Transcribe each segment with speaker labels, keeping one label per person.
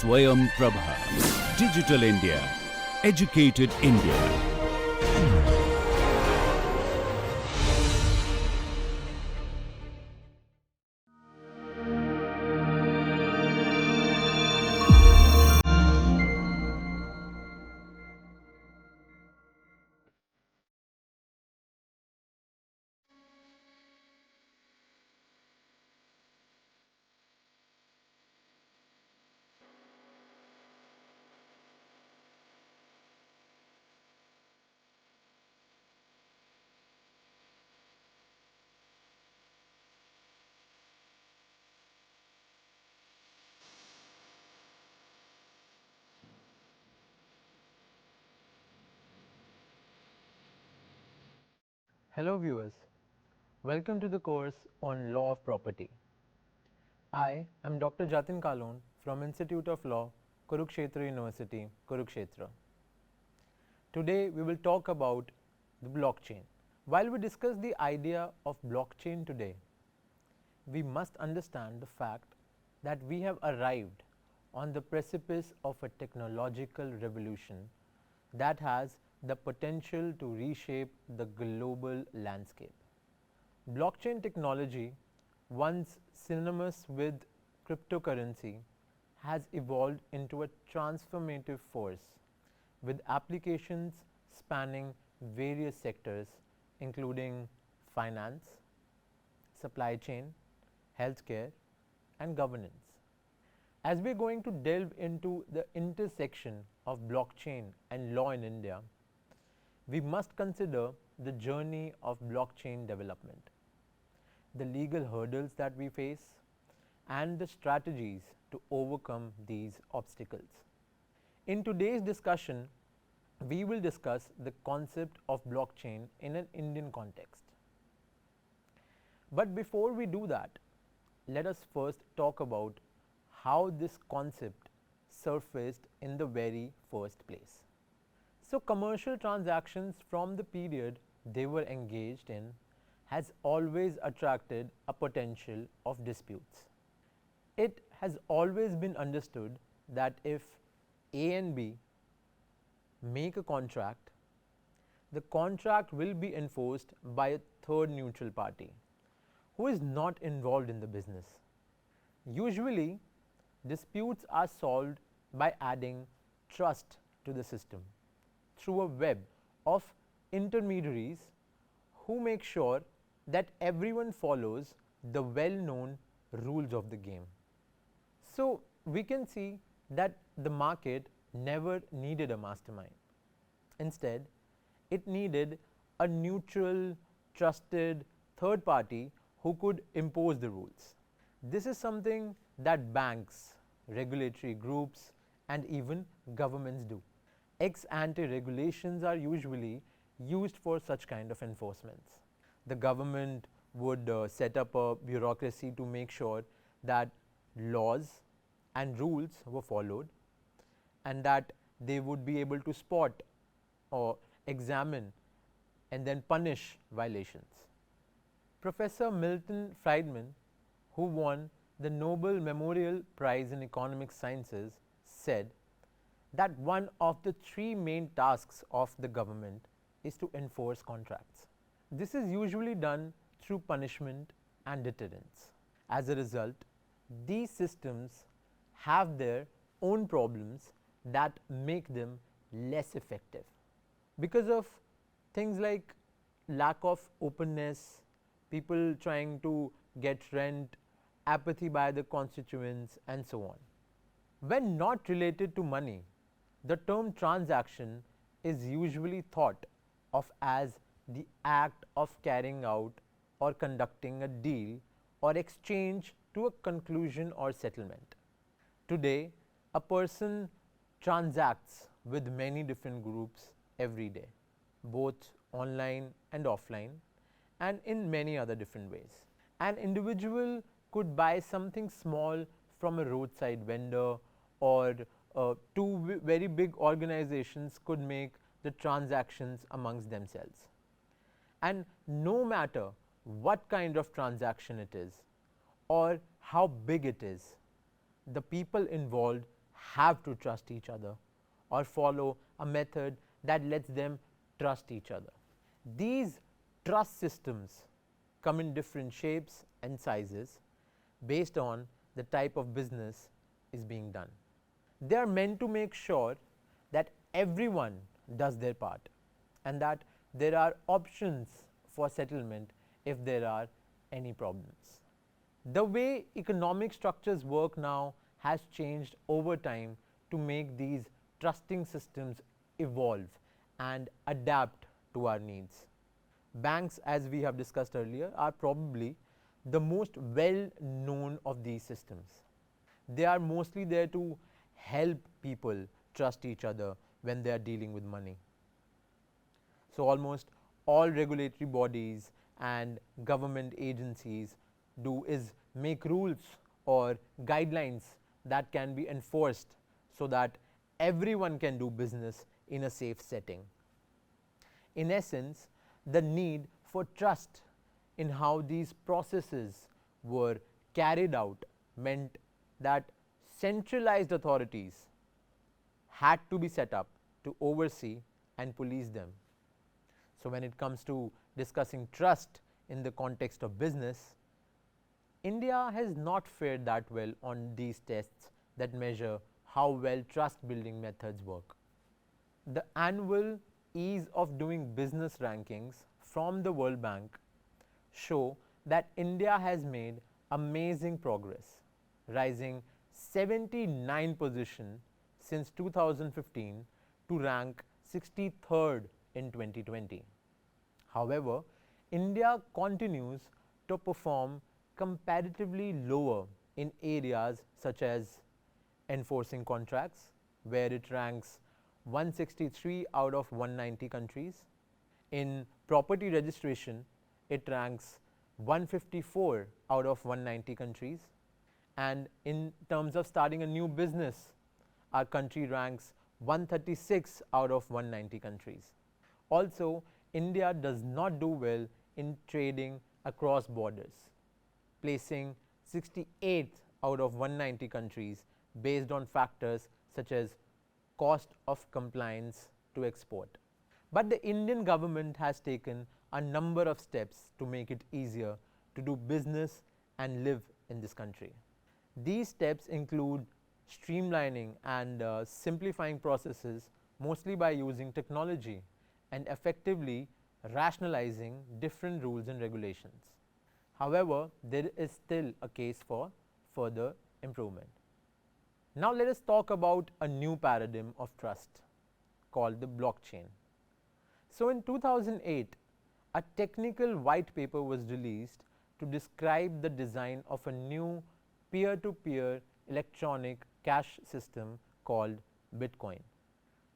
Speaker 1: Swayam Prabha. Digital India. Educated India.
Speaker 2: Hello viewers, welcome to the course on Law of Property. I am Dr. Jatin Kalon from Institute of Law, Kurukshetra University, Kurukshetra. Today we will talk about the blockchain. While we discuss the idea of blockchain today, we must understand the fact that we have arrived on the precipice of a technological revolution that has the potential to reshape the global landscape. Blockchain technology, once synonymous with cryptocurrency, has evolved into a transformative force with applications spanning various sectors including finance, supply chain, healthcare, and governance. As we are going to delve into the intersection of blockchain and law in India, we must consider the journey of blockchain development, the legal hurdles that we face, and the strategies to overcome these obstacles. In today's discussion, we will discuss the concept of blockchain in an Indian context. But before we do that, let us first talk about how this concept surfaced in the very first place. So, commercial transactions from the period they were engaged in has always attracted a potential of disputes. It has always been understood that if A and B make a contract, the contract will be enforced by a third neutral party who is not involved in the business. Usually, disputes are solved by adding trust to the system through a web of intermediaries who make sure that everyone follows the well-known rules of the game. So, we can see that the market never needed a mastermind. Instead, it needed a neutral, trusted third party who could impose the rules. This is something that banks, regulatory groups, and even governments do. Ex ante regulations are usually used for such kind of enforcements. The government would set up a bureaucracy to make sure that laws and rules were followed and that they would be able to spot or examine and then punish violations. Professor Milton Friedman, who won the Nobel Memorial Prize in Economic Sciences, said that one of the three main tasks of the government is to enforce contracts. This is usually done through punishment and deterrence. As a result, these systems have their own problems that make them less effective because of things like lack of openness, people trying to get rent, apathy by the constituents, and so on. When not related to money, the term transaction is usually thought of as the act of carrying out or conducting a deal or exchange to a conclusion or settlement. Today, a person transacts with many different groups every day, both online and offline, and in many other different ways. An individual could buy something small from a roadside vendor, or two very big organizations could make the transactions amongst themselves. And no matter what kind of transaction it is or how big it is, the people involved have to trust each other or follow a method that lets them trust each other. These trust systems come in different shapes and sizes based on the type of business is being done. They are meant to make sure that everyone does their part and that there are options for settlement if there are any problems. The way economic structures work now has changed over time to make these trusting systems evolve and adapt to our needs. Banks, as we have discussed earlier, are probably the most well known of these systems. They are mostly there to help people trust each other when they are dealing with money. So, almost all regulatory bodies and government agencies do is make rules or guidelines that can be enforced so that everyone can do business in a safe setting. In essence, the need for trust in how these processes were carried out meant that centralized authorities had to be set up to oversee and police them. So, when it comes to discussing trust in the context of business, India has not fared that well on these tests that measure how well trust building methods work. The annual ease of doing business rankings from the World Bank show that India has made amazing progress, rising 79 position since 2015 to rank 63rd in 2020. However, India continues to perform comparatively lower in areas such as enforcing contracts, where it ranks 163 out of 190 countries. In property registration, it ranks 154 out of 190 countries. And in terms of starting a new business, our country ranks 136 out of 190 countries. Also, India does not do well in trading across borders, placing 68th out of 190 countries based on factors such as cost of compliance to export. But the Indian government has taken a number of steps to make it easier to do business and live in this country. These steps include streamlining and simplifying processes, mostly by using technology and effectively rationalizing different rules and regulations. However, there is still a case for further improvement. Now, let us talk about a new paradigm of trust called the blockchain. So, in 2008, a technical white paper was released to describe the design of a new peer-to-peer electronic cash system called Bitcoin.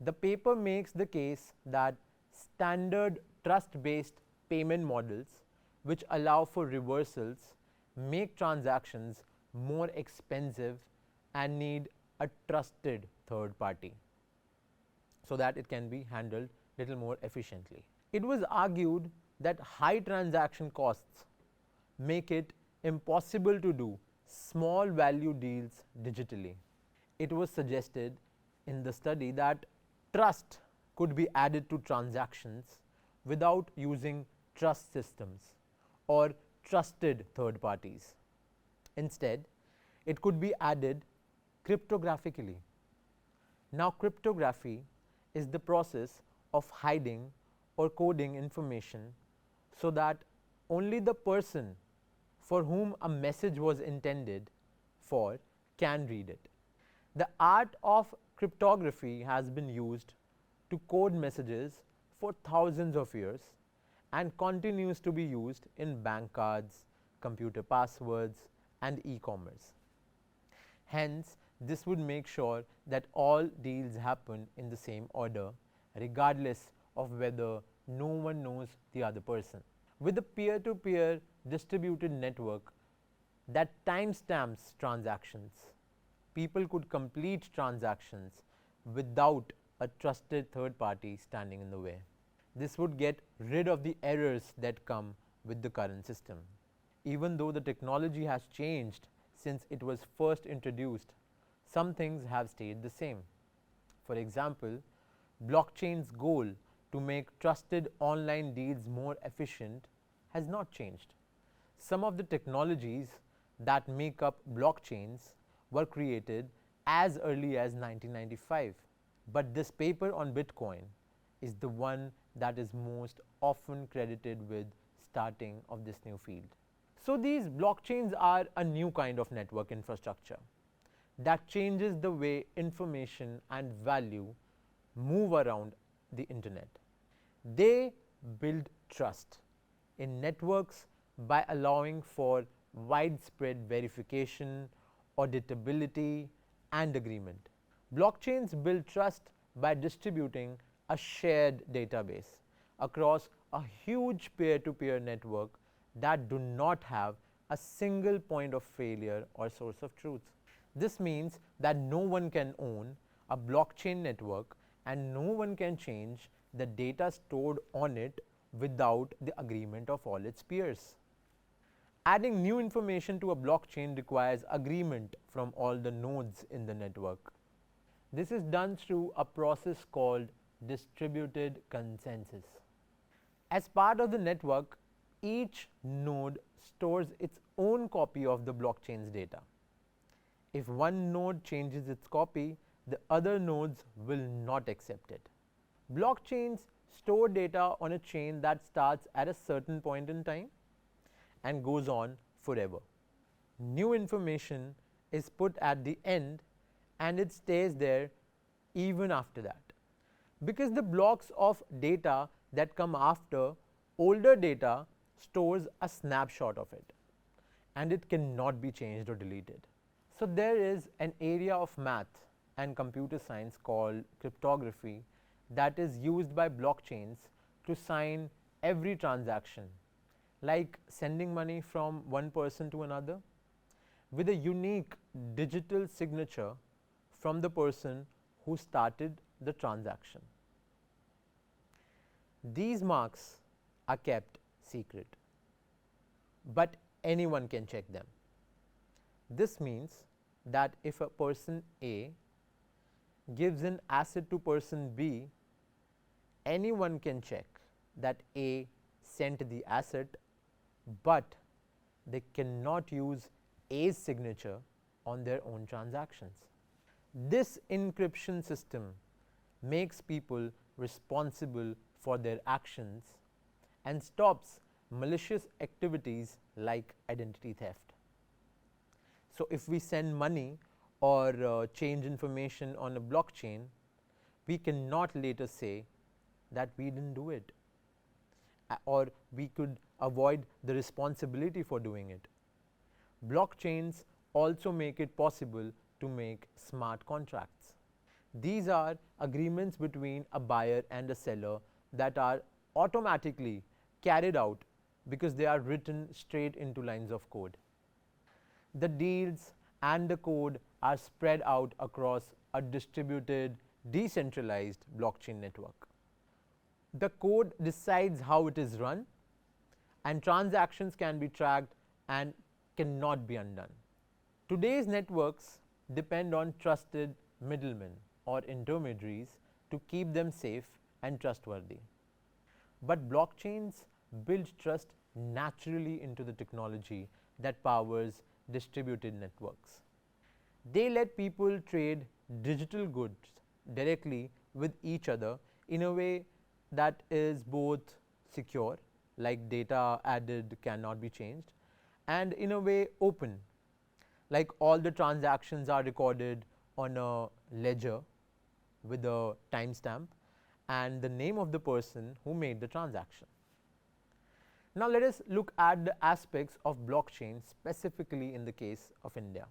Speaker 2: The paper makes the case that standard trust-based payment models, which allow for reversals, make transactions more expensive and need a trusted third party so that it can be handled little more efficiently. It was argued that high transaction costs make it impossible to do small value deals digitally. It was suggested in the study that trust could be added to transactions without using trust systems or trusted third parties. Instead, it could be added cryptographically. Now, cryptography is the process of hiding or coding information so that only the person for whom a message was intended for can read it. The art of cryptography has been used to code messages for thousands of years and continues to be used in bank cards, computer passwords, and e-commerce. Hence, this would make sure that all deals happen in the same order, regardless of whether no one knows the other person. With a peer-to-peer distributed network that timestamps transactions, people could complete transactions without a trusted third party standing in the way. This would get rid of the errors that come with the current system. Even though the technology has changed since it was first introduced, some things have stayed the same. For example, blockchain's goal to make trusted online deals more efficient has not changed. Some of the technologies that make up blockchains were created as early as 1995, but this paper on Bitcoin is the one that is most often credited with starting of this new field. So these blockchains are a new kind of network infrastructure that changes the way information and value move around the internet. They build trust in networks by allowing for widespread verification, auditability, and agreement. Blockchains build trust by distributing a shared database across a huge peer-to-peer network that do not have a single point of failure or source of truth. This means that no one can own a blockchain network and no one can change the data stored on it without the agreement of all its peers. Adding new information to a blockchain requires agreement from all the nodes in the network. This is done through a process called distributed consensus. As part of the network, each node stores its own copy of the blockchain's data. If one node changes its copy, the other nodes will not accept it. Blockchains store data on a chain that starts at a certain point in time and goes on forever. New information is put at the end and it stays there even after that. Because the blocks of data that come after older data stores a snapshot of it and it cannot be changed or deleted. So there is an area of math and computer science called cryptography that is used by blockchains to sign every transaction, like sending money from one person to another, with a unique digital signature from the person who started the transaction. These marks are kept secret, but anyone can check them. This means that if a person A gives an asset to person B, anyone can check that A sent the asset, but they cannot use A's signature on their own transactions. This encryption system makes people responsible for their actions and stops malicious activities like identity theft. So if we send money or change information on a blockchain, we cannot later say that we didn't do it, or we could avoid the responsibility for doing it. Blockchains also make it possible to make smart contracts. These are agreements between a buyer and a seller that are automatically carried out because they are written straight into lines of code. The deals and the code are spread out across a distributed, decentralized blockchain network. The code decides how it is run, and transactions can be tracked and cannot be undone. Today's networks depend on trusted middlemen or intermediaries to keep them safe and trustworthy. But blockchains build trust naturally into the technology that powers distributed networks. They let people trade digital goods directly with each other in a way that is both secure, like data added cannot be changed, and in a way open, like all the transactions are recorded on a ledger with a timestamp and the name of the person who made the transaction. Now let us look at the aspects of blockchain specifically in the case of India.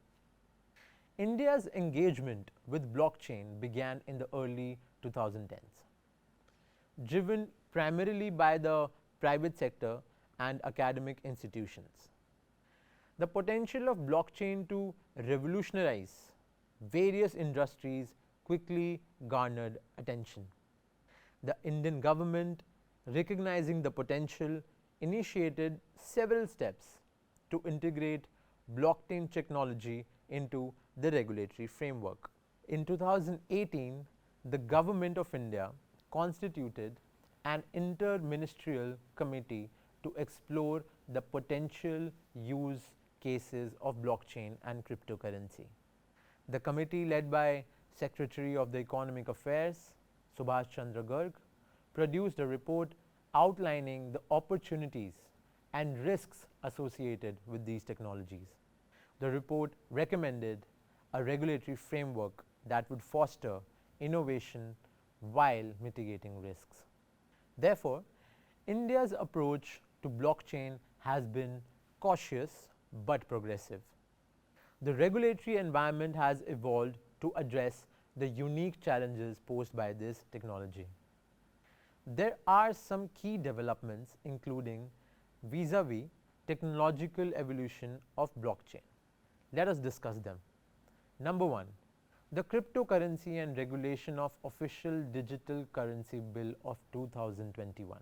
Speaker 2: India's engagement with blockchain began in the early 2010s, driven primarily by the private sector and academic institutions. The potential of blockchain to revolutionize various industries quickly garnered attention. The Indian government, recognizing the potential, initiated several steps to integrate blockchain technology into the regulatory framework. In 2018, the Government of India constituted an interministerial committee to explore the potential use cases of blockchain and cryptocurrency. The committee, led by Secretary of the Economic Affairs Subhash Chandra Garg, produced a report outlining the opportunities and risks associated with these technologies. The report recommended a regulatory framework that would foster innovation while mitigating risks. Therefore, India's approach to blockchain has been cautious but progressive. The regulatory environment has evolved to address the unique challenges posed by this technology. There are some key developments, including vis-a-vis technological evolution of blockchain. Let us discuss them. Number one, the Cryptocurrency and Regulation of Official Digital Currency Bill of 2021.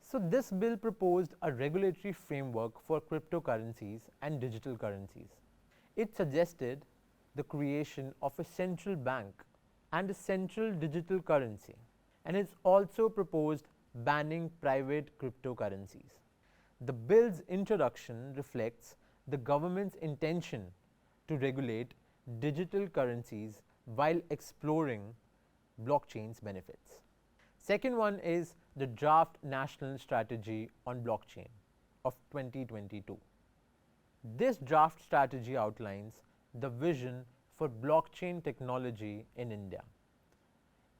Speaker 2: So, this bill proposed a regulatory framework for cryptocurrencies and digital currencies. It suggested the creation of a central bank and a central digital currency, and it also proposed banning private cryptocurrencies. The bill's introduction reflects the government's intention to regulate digital currencies while exploring blockchain's benefits. Second one is the Draft National Strategy on Blockchain of 2022. This draft strategy outlines the vision for blockchain technology in India,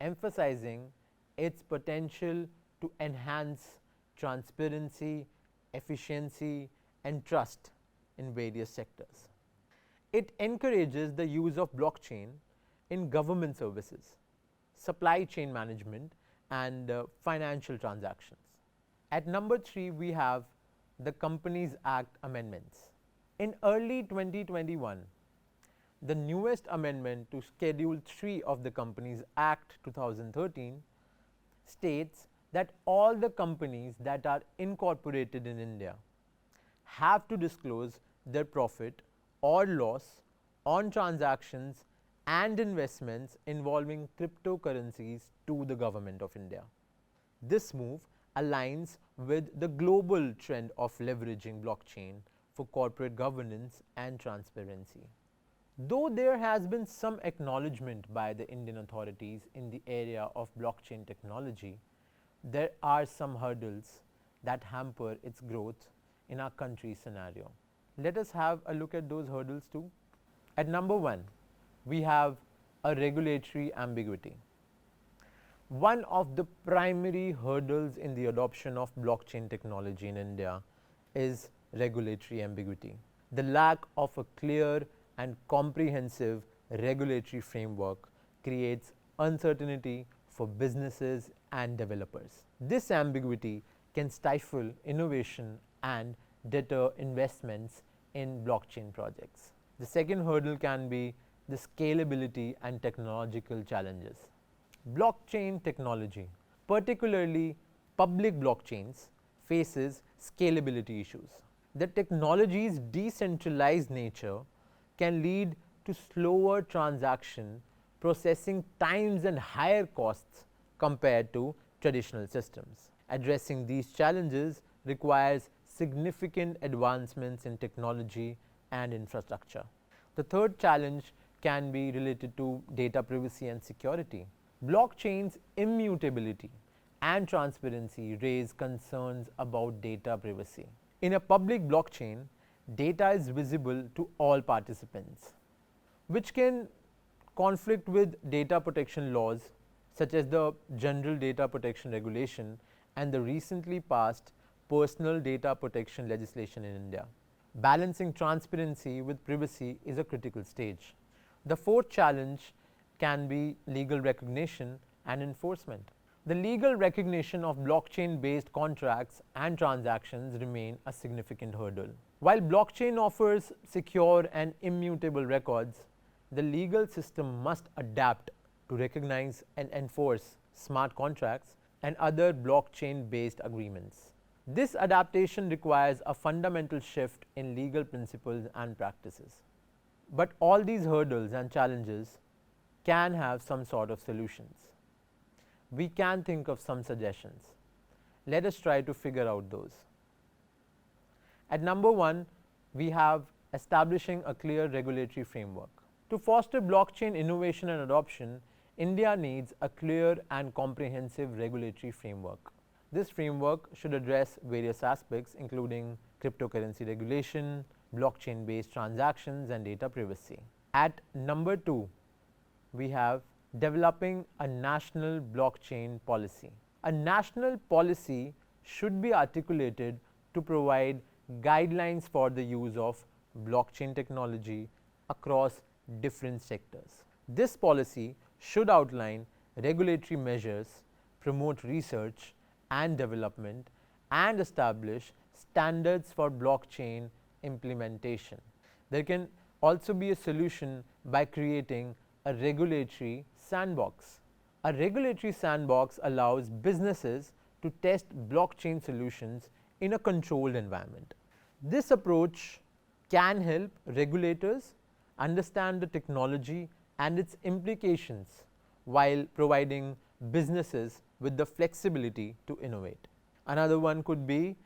Speaker 2: emphasizing its potential to enhance transparency, efficiency, and trust in various sectors. It encourages the use of blockchain in government services, supply chain management, and financial transactions. At number 3, we have the Companies Act amendments. In early 2021, the newest amendment to Schedule 3 of the Companies Act 2013 states that all the companies that are incorporated in India have to disclose their profit or loss on transactions and investments involving cryptocurrencies to the Government of India. This move aligns with the global trend of leveraging blockchain for corporate governance and transparency. Though there has been some acknowledgement by the Indian authorities in the area of blockchain technology, there are some hurdles that hamper its growth in our country's scenario. Let us have a look at those hurdles too. At number 1, we have a regulatory ambiguity. One of the primary hurdles in the adoption of blockchain technology in India is regulatory ambiguity. The lack of a clear and comprehensive regulatory framework creates uncertainty for businesses and developers. This ambiguity can stifle innovation and deter investments in blockchain projects. The second hurdle can be the scalability and technological challenges. Blockchain technology, particularly public blockchains, faces scalability issues. The technology's decentralized nature can lead to slower transaction processing times and higher costs compared to traditional systems. Addressing these challenges requires significant advancements in technology and infrastructure. The third challenge can be related to data privacy and security. Blockchain's immutability and transparency raise concerns about data privacy. In a public blockchain, data is visible to all participants, which can conflict with data protection laws such as the General Data Protection Regulation and the recently passed Personal Data Protection legislation in India. Balancing transparency with privacy is a critical stage. The fourth challenge can be legal recognition and enforcement. The legal recognition of blockchain-based contracts and transactions remain a significant hurdle. While blockchain offers secure and immutable records, the legal system must adapt to recognize and enforce smart contracts and other blockchain-based agreements. This adaptation requires a fundamental shift in legal principles and practices. But all these hurdles and challenges can have some sort of solutions. We can think of some suggestions. Let us try to figure out those. At number 1, we have establishing a clear regulatory framework. To foster blockchain innovation and adoption, India needs a clear and comprehensive regulatory framework. This framework should address various aspects including cryptocurrency regulation, blockchain based transactions and data privacy. At number 2, we have developing a national blockchain policy. A national policy should be articulated to provide guidelines for the use of blockchain technology across different sectors. This policy should outline regulatory measures, promote research and development, and establish standards for blockchain implementation. There can also be a solution by creating a regulatory sandbox. A regulatory sandbox allows businesses to test blockchain solutions in a controlled environment. This approach can help regulators understand the technology and its implications while providing businesses with the flexibility to innovate. Another one could be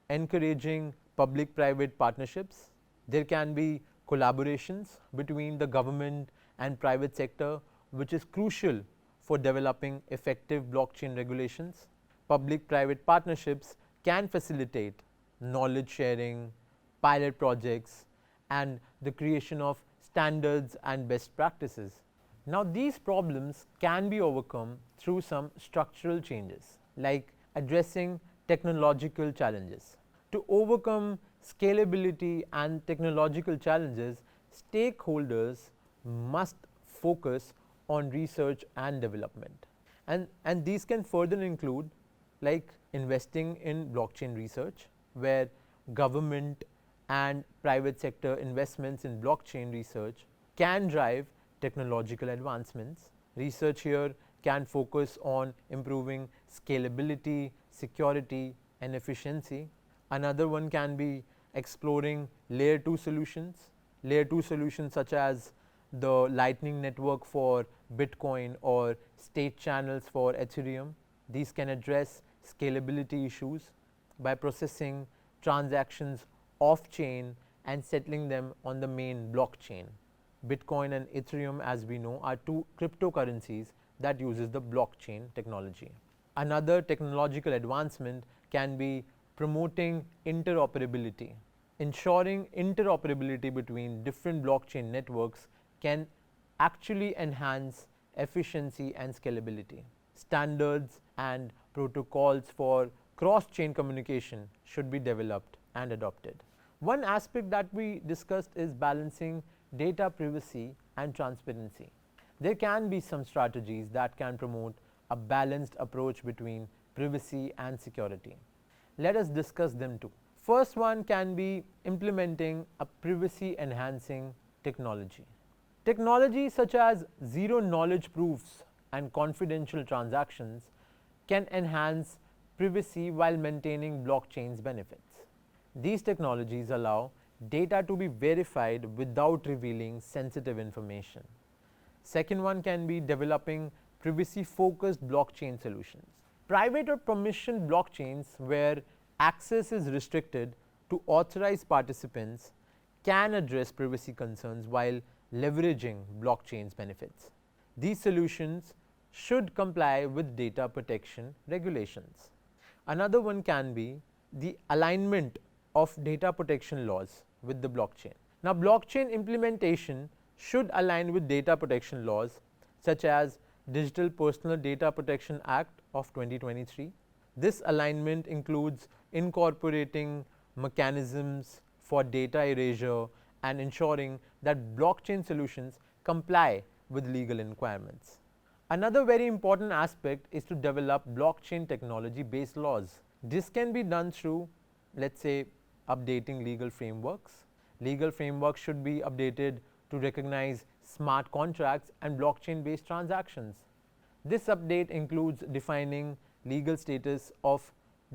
Speaker 2: encouraging public-private partnerships. There can be collaborations between the government and private sector, which is crucial for developing effective blockchain regulations. Public-private partnerships can facilitate knowledge sharing, pilot projects, and the creation of standards and best practices. Now, these problems can be overcome through some structural changes, like addressing technological challenges. To overcome scalability and technological challenges, stakeholders must focus on research and development. And these can further include like investing in blockchain research, where government and private sector investments in blockchain research can drive technological advancements. Research here can focus on improving scalability, security and efficiency. Another one can be exploring layer 2 solutions. Layer 2 solutions such as the Lightning Network for Bitcoin or state channels for Ethereum. These can address scalability issues by processing transactions off chain and settling them on the main blockchain. Bitcoin and Ethereum, as we know, are two cryptocurrencies that uses the blockchain technology. Another technological advancement can be promoting interoperability. Ensuring interoperability between different blockchain networks can actually enhance efficiency and scalability. Standards and protocols for cross-chain communication should be developed and adopted. One aspect that we discussed is balancing data privacy and transparency. There can be some strategies that can promote a balanced approach between privacy and security. Let us discuss them too. First one can be implementing a privacy enhancing technology. Technology such as zero knowledge proofs and confidential transactions can enhance privacy while maintaining blockchain's benefits. These technologies allow data to be verified without revealing sensitive information. Second one can be developing privacy focused blockchain solutions. Private or permission blockchains where access is restricted to authorized participants can address privacy concerns while leveraging blockchain's benefits. These solutions should comply with data protection regulations. Another one can be the alignment of data protection laws with the blockchain. Now, blockchain implementation should align with data protection laws such as Digital Personal Data Protection Act of 2023. This alignment includes incorporating mechanisms for data erasure and ensuring that blockchain solutions comply with legal requirements. Another very important aspect is to develop blockchain technology based laws. This can be done through, let's say, updating legal frameworks. Legal frameworks should be updated to recognize smart contracts and blockchain based transactions. This update includes defining legal status of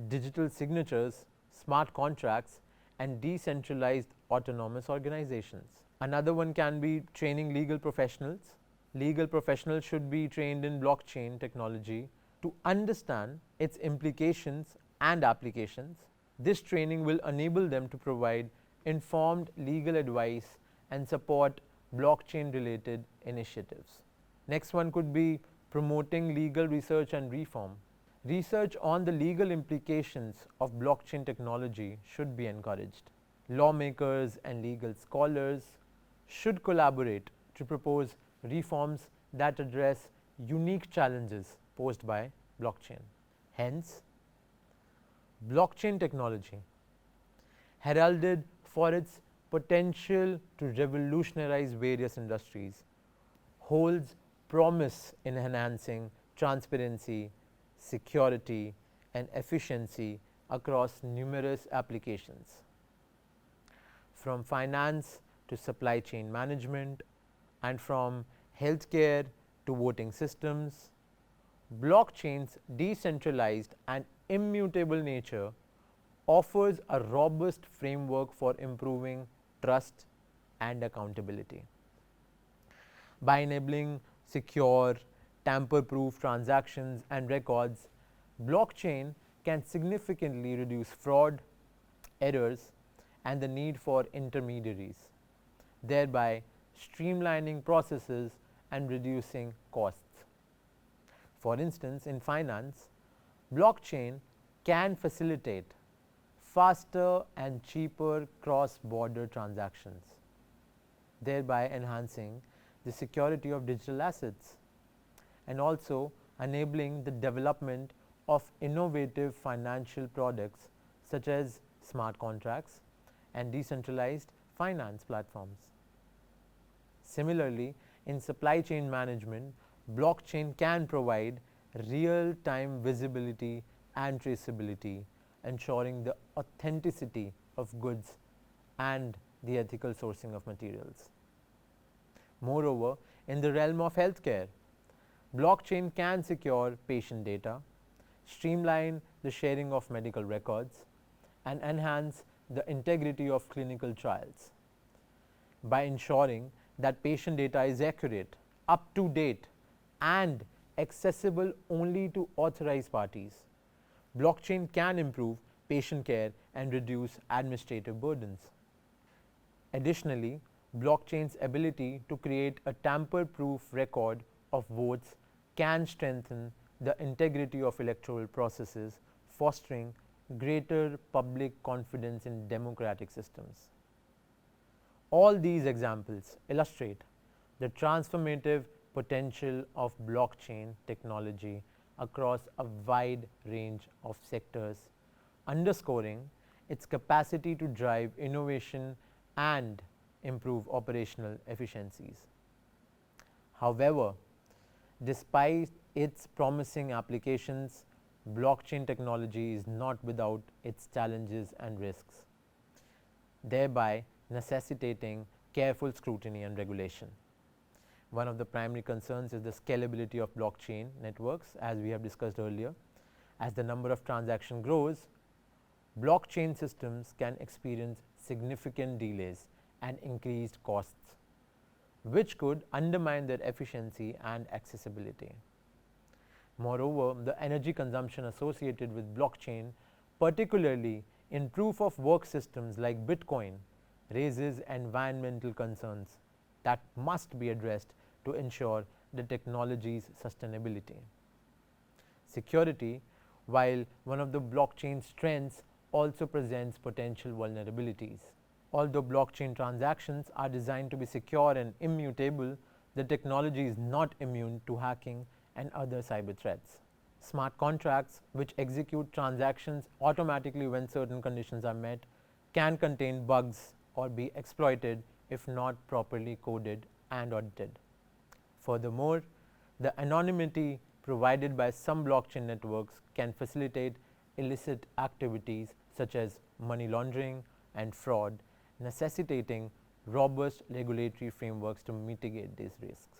Speaker 2: digital signatures, smart contracts, and decentralized autonomous organizations. Another one can be training legal professionals. Legal professionals should be trained in blockchain technology to understand its implications and applications. This training will enable them to provide informed legal advice and support blockchain related initiatives. Next one could be promoting legal research and reform. Research on the legal implications of blockchain technology should be encouraged. Lawmakers and legal scholars should collaborate to propose reforms that address unique challenges posed by blockchain. Hence, blockchain technology, heralded for its potential to revolutionize various industries, holds promise in enhancing transparency, security, and efficiency across numerous applications. From finance to supply chain management, and from healthcare to voting systems, blockchain's decentralized and immutable nature offers a robust framework for improving trust and accountability. By enabling secure, tamper-proof transactions and records, blockchain can significantly reduce fraud, errors, and the need for intermediaries, thereby streamlining processes and reducing costs. For instance, in finance, blockchain can facilitate faster and cheaper cross-border transactions, thereby enhancing the security of digital assets and also enabling the development of innovative financial products such as smart contracts and decentralized finance platforms. Similarly, in supply chain management, blockchain can provide real-time visibility and traceability, ensuring the authenticity of goods and the ethical sourcing of materials. Moreover, in the realm of healthcare, blockchain can secure patient data, streamline the sharing of medical records, and enhance the integrity of clinical trials. By ensuring that patient data is accurate, up to date, and accessible only to authorized parties, blockchain can improve patient care and reduce administrative burdens. Additionally, blockchain's ability to create a tamper-proof record of votes can strengthen the integrity of electoral processes, fostering greater public confidence in democratic systems. All these examples illustrate the transformative potential of blockchain technology across a wide range of sectors, underscoring its capacity to drive innovation and improve operational efficiencies. However, despite its promising applications, blockchain technology is not without its challenges and risks, thereby necessitating careful scrutiny and regulation. One of the primary concerns is the scalability of blockchain networks, as we have discussed earlier. As the number of transactions grows, blockchain systems can experience significant delays and increased costs, which could undermine their efficiency and accessibility. Moreover, the energy consumption associated with blockchain, particularly in proof of work systems like Bitcoin, raises environmental concerns that must be addressed to ensure the technology's sustainability. Security, while one of the blockchain's strengths, also presents potential vulnerabilities. Although blockchain transactions are designed to be secure and immutable, the technology is not immune to hacking and other cyber threats. Smart contracts, which execute transactions automatically when certain conditions are met, can contain bugs or be exploited if not properly coded and audited. Furthermore, the anonymity provided by some blockchain networks can facilitate illicit activities such as money laundering and fraud, necessitating robust regulatory frameworks to mitigate these risks.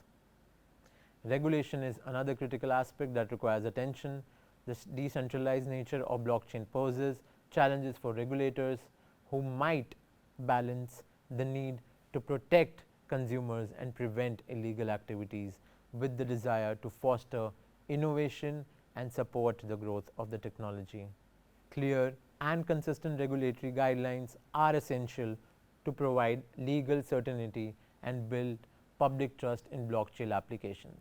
Speaker 2: Regulation is another critical aspect that requires attention. The decentralized nature of blockchain poses challenges for regulators who might balance the need to protect consumers and prevent illegal activities with the desire to foster innovation and support the growth of the technology. Clear and consistent regulatory guidelines are essential to provide legal certainty and build public trust in blockchain applications.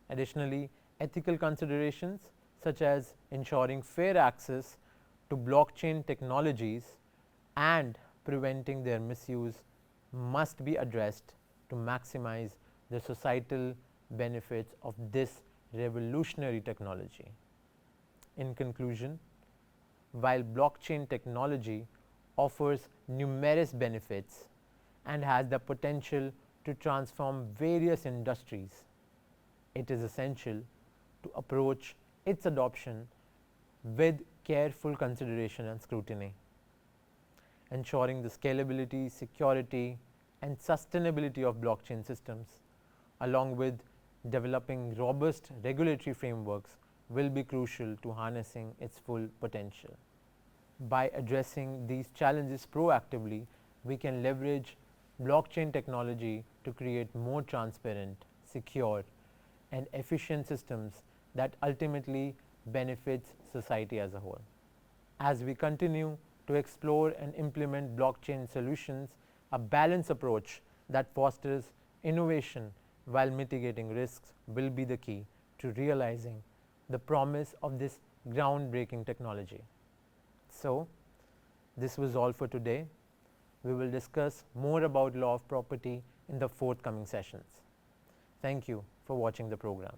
Speaker 2: Additionally, ethical considerations such as ensuring fair access to blockchain technologies and preventing their misuse must be addressed to maximize the societal benefits of this revolutionary technology. In conclusion, while blockchain technology offers numerous benefits and has the potential to transform various industries, it is essential to approach its adoption with careful consideration and scrutiny, ensuring the scalability, security, and sustainability of blockchain systems, along with developing robust regulatory frameworks, will be crucial to harnessing its full potential. By addressing these challenges proactively, we can leverage blockchain technology to create more transparent, secure, and efficient systems that ultimately benefits society as a whole. As we continue to explore and implement blockchain solutions, a balanced approach that fosters innovation while mitigating risks will be the key to realizing the promise of this groundbreaking technology. So, this was all for today. We will discuss more about law of property in the forthcoming sessions. Thank you for watching the program.